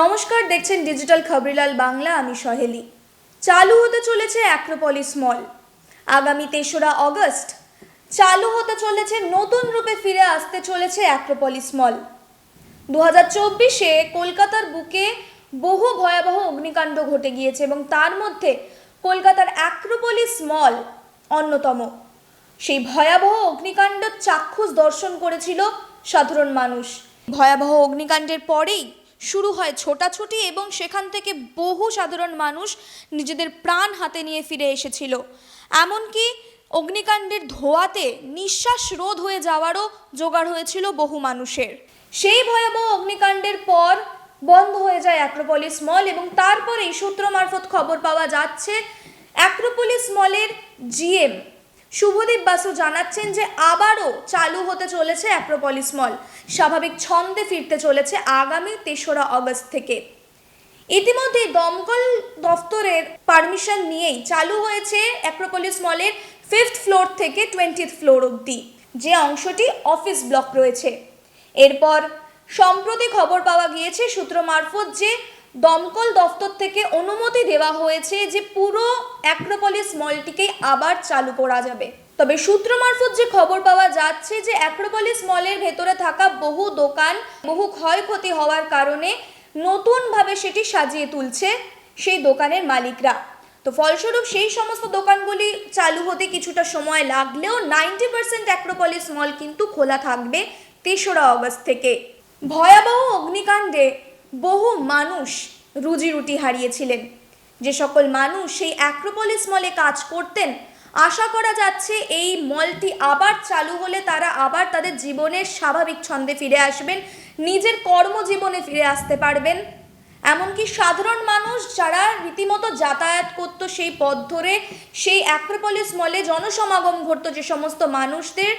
নমস্কার, দেখছেন ডিজিটাল খবরিলাল বাংলা। আমি সহেলি। চালু হতে চলেছে অ্যাক্রোপলিস মল। আগামী ৩রা অগস্ট চালু হতে চলেছে, নতুন রূপে ফিরে আসতে চলেছে অ্যাক্রোপলিস মল। 2024-এ কলকাতার বুকে বহু ভয়াবহ অগ্নিকাণ্ড ঘটে গিয়েছে এবং তার মধ্যে কলকাতার অ্যাক্রোপলিস মল অন্যতম। সেই ভয়াবহ অগ্নিকাণ্ডের চাক্ষুষ দর্শন করেছিল সাধারণ মানুষ। ভয়াবহ অগ্নিকাণ্ডের পরেই শুরু হয় ছোটাছুটি এবং সেখান থেকে বহু সাধারণ মানুষ নিজেদের প্রাণ হাতে নিয়ে ফিরে এসেছিল। এমনকি অগ্নিকাণ্ডের ধোঁয়াতে নিঃশ্বাস রোধ হয়ে যাওয়ারও জোগাড় হয়েছিল বহু মানুষের। সেই ভয়াবহ অগ্নিকাণ্ডের পর বন্ধ হয়ে যায় অ্যাক্রোপলিস মল এবং তারপরেই সূত্র মারফত খবর পাওয়া যাচ্ছে অ্যাক্রোপলিস মলের জিএম শুভদীপ বাসু জানাচ্ছেন যে আবারও চালু হতে চলেছে অ্যাক্রোপলিস মল। স্বাভাবিক ছন্দে ফিরতে চলেছে আগামী ৩রা অগস্ট থেকে। ইতিমধ্যে দমকল দফতরের পারমিশন নিয়েই চালু হয়েছে অ্যাক্রোপলিস মলের 5th ফ্লোর থেকে 20th ফ্লোর অবধি যে অংশটি অফিস ব্লক রয়েছে। এরপর সম্প্রতি খবর পাওয়া গিয়েছে সূত্র মারফত যে দমকল দফতর থেকে অনুমতি দেওয়া হয়েছে যে পুরো অ্যাক্রোপলিস মলটিকে আবার চালু করা যাবে। তবে সূত্র মারফত যে খবর পাওয়া যাচ্ছে যে অ্যাক্রোপলিস মলের ভেতরে থাকা বহু দোকান বহু ক্ষয়ক্ষতি হওয়ার কারণে নতুনভাবে সেটি সাজিয়ে তুলছে সেই দোকানের মালিকরা। তো ফলস্বরূপ সেই সমস্ত দোকানগুলি চালু হতে কিছুটা সময় লাগলেও 90% অ্যাক্রোপলিস মল কিন্তু খোলা থাকবে ৩রা অগস্ট থেকে। ভয়াবহ অগ্নিকাণ্ডে বহু মানুষ রুজি রুটি হারিয়েছিলেন। যে সকল মানুষ সেই অ্যাক্রোপলিস মলে কাজ করতেন, আশা করা যাচ্ছে এই মলটি আবার চালু হলে তারা আবার তাদের জীবনের স্বাভাবিক ছন্দে ফিরে আসবেন, নিজের কর্মজীবনে ফিরে আসতে পারবেন। এমনকি সাধারণ মানুষ যারা রীতিমতো যাতায়াত করতো সেই পথ ধরে, সেই অ্যাক্রোপলিস মলে জনসমাগম ঘটতো যে সমস্ত মানুষদের,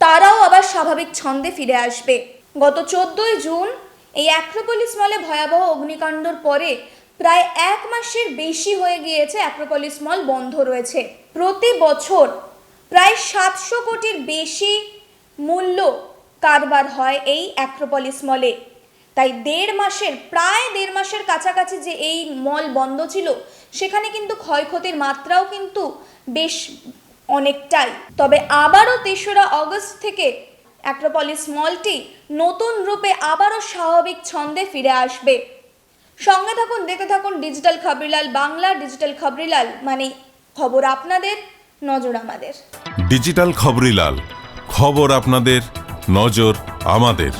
তারাও আবার স্বাভাবিক ছন্দে ফিরে আসবে। গত 14ই জুন এই অ্যাক্রোপলিস মলে ভয়াবহ অগ্নিকাণ্ডর পরে প্রায় 1 মাসের বেশি হয়ে গিয়েছে অ্যাক্রোপলিস মল বন্ধ রয়েছে। প্রতি বছর প্রায় 700 কোটির বেশি মূল্য কারবার হয় এই অ্যাক্রোপলিস মলে। তাই প্রায় দেড় মাসের কাছাকাছি যে এই মল বন্ধ ছিল, সেখানে কিন্তু ক্ষয়ক্ষতির মাত্রাও কিন্তু বেশ অনেকটাই। তবে আবারও ৩রা অগস্ট থেকে অ্যাক্রোপলিস মলটি নতুন রূপে আবারও স্বাভাবিক ছন্দে ফিরে আসবে। সঙ্গে থাকুন, দেখতে থাকুন ডিজিটাল খবরিলাল বাংলা। ডিজিটাল খবরিলাল মানে খবর আপনাদের, নজর আমাদের। ডিজিটাল খবরিলাল, খবর আপনাদের, নজর আমাদের।